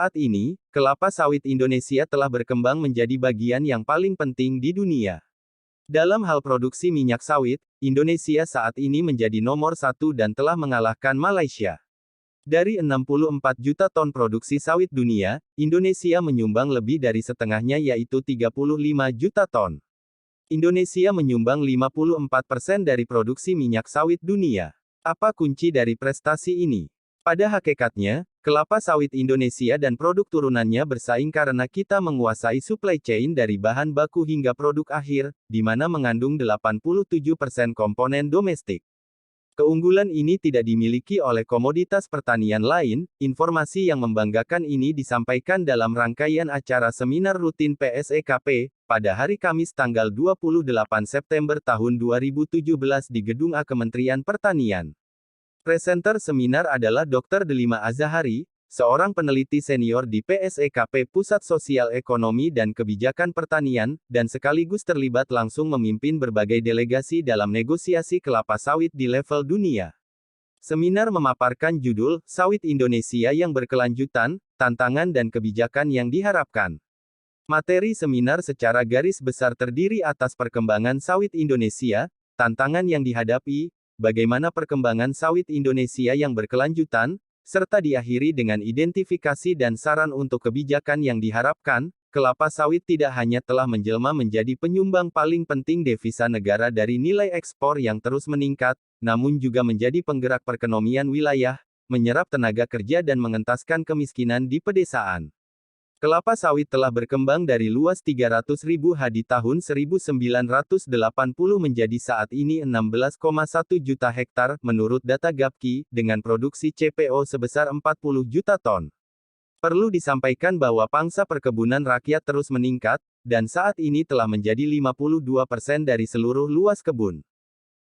Saat ini, kelapa sawit Indonesia telah berkembang menjadi bagian yang paling penting di dunia. Dalam hal produksi minyak sawit, Indonesia saat ini menjadi nomor satu dan telah mengalahkan Malaysia. Dari 64 juta ton produksi sawit dunia, Indonesia menyumbang lebih dari setengahnya yaitu 35 juta ton. Indonesia menyumbang 54% dari produksi minyak sawit dunia. Apa kunci dari prestasi ini? Pada hakikatnya, kelapa sawit Indonesia dan produk turunannya bersaing karena kita menguasai supply chain dari bahan baku hingga produk akhir, di mana mengandung 87% komponen domestik. Keunggulan ini tidak dimiliki oleh komoditas pertanian lain. Informasi yang membanggakan ini disampaikan dalam rangkaian acara seminar rutin PSEKP, pada hari Kamis tanggal 28 September tahun 2017 di Gedung A Kementerian Pertanian. Presenter seminar adalah Dr. Delima Azahari, seorang peneliti senior di PSEKP Pusat Sosial Ekonomi dan Kebijakan Pertanian, dan sekaligus terlibat langsung memimpin berbagai delegasi dalam negosiasi kelapa sawit di level dunia. Seminar memaparkan judul, Sawit Indonesia yang Berkelanjutan, Tantangan dan Kebijakan yang Diharapkan. Materi seminar secara garis besar terdiri atas perkembangan sawit Indonesia, tantangan yang dihadapi, bagaimana perkembangan sawit Indonesia yang berkelanjutan, serta diakhiri dengan identifikasi dan saran untuk kebijakan yang diharapkan. Kelapa sawit tidak hanya telah menjelma menjadi penyumbang paling penting devisa negara dari nilai ekspor yang terus meningkat, namun juga menjadi penggerak perekonomian wilayah, menyerap tenaga kerja dan mengentaskan kemiskinan di pedesaan. Kelapa sawit telah berkembang dari luas 300.000 ha di tahun 1980 menjadi saat ini 16,1 juta hektar, menurut data Gapki, dengan produksi CPO sebesar 40 juta ton. Perlu disampaikan bahwa pangsa perkebunan rakyat terus meningkat, dan saat ini telah menjadi 52% dari seluruh luas kebun.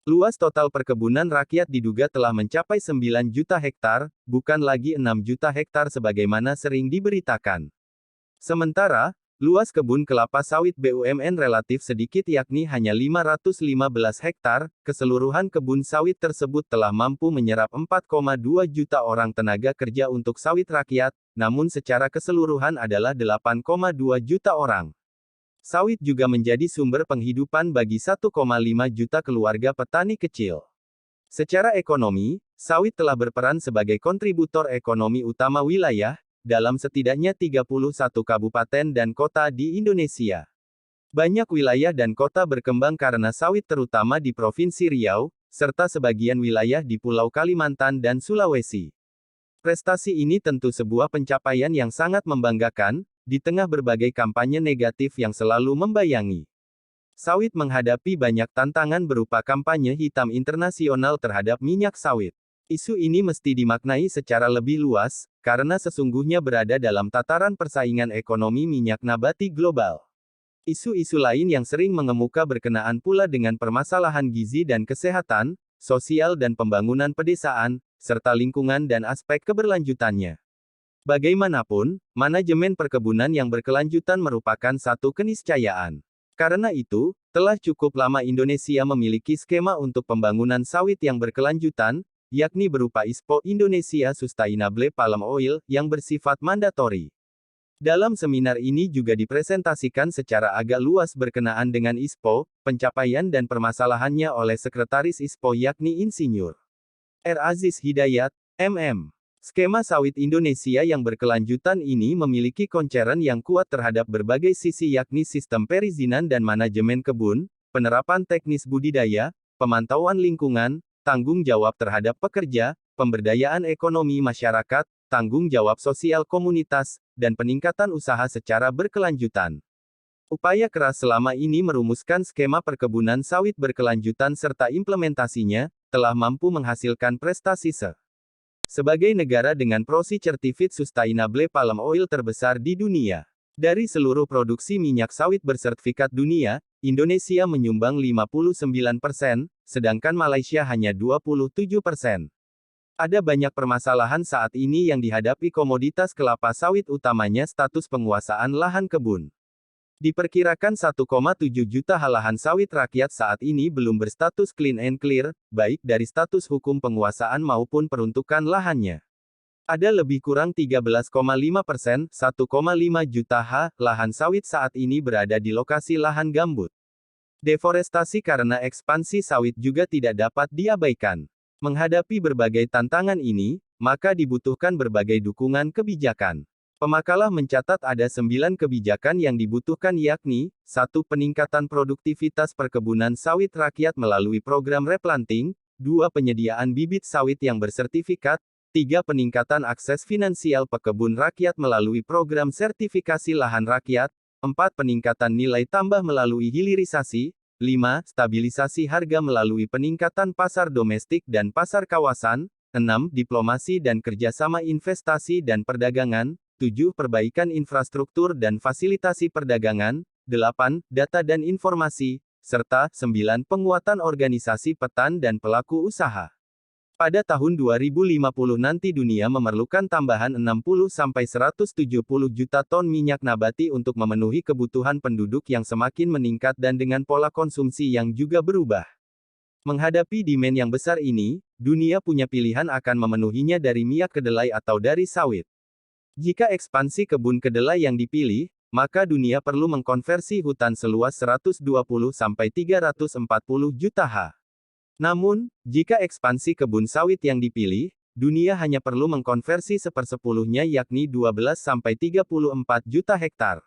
Luas total perkebunan rakyat diduga telah mencapai 9 juta hektar, bukan lagi 6 juta hektar sebagaimana sering diberitakan. Sementara, luas kebun kelapa sawit BUMN relatif sedikit yakni hanya 515 hektar, keseluruhan kebun sawit tersebut telah mampu menyerap 4,2 juta orang tenaga kerja untuk sawit rakyat, namun secara keseluruhan adalah 8,2 juta orang. Sawit juga menjadi sumber penghidupan bagi 1,5 juta keluarga petani kecil. Secara ekonomi, sawit telah berperan sebagai kontributor ekonomi utama wilayah, dalam setidaknya 31 kabupaten dan kota di Indonesia. Banyak wilayah dan kota berkembang karena sawit terutama di Provinsi Riau, serta sebagian wilayah di Pulau Kalimantan dan Sulawesi. Prestasi ini tentu sebuah pencapaian yang sangat membanggakan, di tengah berbagai kampanye negatif yang selalu membayangi. Sawit menghadapi banyak tantangan berupa kampanye hitam internasional terhadap minyak sawit. Isu ini mesti dimaknai secara lebih luas, karena sesungguhnya berada dalam tataran persaingan ekonomi minyak nabati global. Isu-isu lain yang sering mengemuka berkenaan pula dengan permasalahan gizi dan kesehatan, sosial dan pembangunan pedesaan, serta lingkungan dan aspek keberlanjutannya. Bagaimanapun, manajemen perkebunan yang berkelanjutan merupakan satu keniscayaan. Karena itu, telah cukup lama Indonesia memiliki skema untuk pembangunan sawit yang berkelanjutan, yakni berupa ISPO Indonesia Sustainable Palm Oil, yang bersifat mandatori. Dalam seminar ini juga dipresentasikan secara agak luas berkenaan dengan ISPO, pencapaian dan permasalahannya oleh Sekretaris ISPO yakni Insinyur R. Aziz Hidayat, MM. Skema sawit Indonesia yang berkelanjutan ini memiliki concern yang kuat terhadap berbagai sisi yakni sistem perizinan dan manajemen kebun, penerapan teknis budidaya, pemantauan lingkungan, tanggung jawab terhadap pekerja, pemberdayaan ekonomi masyarakat, tanggung jawab sosial komunitas, dan peningkatan usaha secara berkelanjutan. Upaya keras selama ini merumuskan skema perkebunan sawit berkelanjutan serta implementasinya, telah mampu menghasilkan prestasi sebagai negara dengan Prosi Certificate Sustainable Palm Oil terbesar di dunia. Dari seluruh produksi minyak sawit bersertifikat dunia, Indonesia menyumbang 59%, sedangkan Malaysia hanya 27%. Ada banyak permasalahan saat ini yang dihadapi komoditas kelapa sawit utamanya status penguasaan lahan kebun. Diperkirakan 1,7 juta lahan sawit rakyat saat ini belum berstatus clean and clear, baik dari status hukum penguasaan maupun peruntukan lahannya. Ada lebih kurang 13,5%, 1,5 juta ha, lahan sawit saat ini berada di lokasi lahan gambut. Deforestasi karena ekspansi sawit juga tidak dapat diabaikan. Menghadapi berbagai tantangan ini, maka dibutuhkan berbagai dukungan kebijakan. Pemakalah mencatat ada 9 kebijakan yang dibutuhkan yakni, 1. Peningkatan produktivitas perkebunan sawit rakyat melalui program replanting, 2. Penyediaan bibit sawit yang bersertifikat, 3. Peningkatan akses finansial pekebun rakyat melalui program sertifikasi lahan rakyat, 4. Peningkatan nilai tambah melalui hilirisasi, 5. Stabilisasi harga melalui peningkatan pasar domestik dan pasar kawasan, 6. Diplomasi dan kerjasama investasi dan perdagangan, 7. Perbaikan infrastruktur dan fasilitasi perdagangan, 8. Data dan informasi, serta 9. Penguatan organisasi petan dan pelaku usaha. Pada tahun 2050 nanti dunia memerlukan tambahan 60-170 juta ton minyak nabati untuk memenuhi kebutuhan penduduk yang semakin meningkat dan dengan pola konsumsi yang juga berubah. Menghadapi demand yang besar ini, dunia punya pilihan akan memenuhinya dari minyak kedelai atau dari sawit. Jika ekspansi kebun kedelai yang dipilih, maka dunia perlu mengkonversi hutan seluas 120-340 juta ha. Namun, jika ekspansi kebun sawit yang dipilih, dunia hanya perlu mengkonversi sepersepuluhnya yakni 12-34 juta hektar.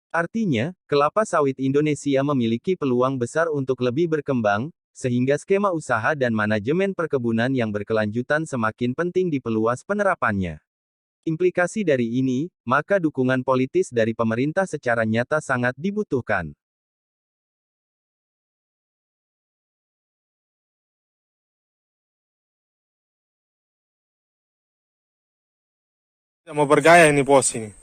Artinya, kelapa sawit Indonesia memiliki peluang besar untuk lebih berkembang, sehingga skema usaha dan manajemen perkebunan yang berkelanjutan semakin penting diperluas penerapannya. Implikasi dari ini, maka dukungan politis dari pemerintah secara nyata sangat dibutuhkan. Mau bergaya ini bos ini.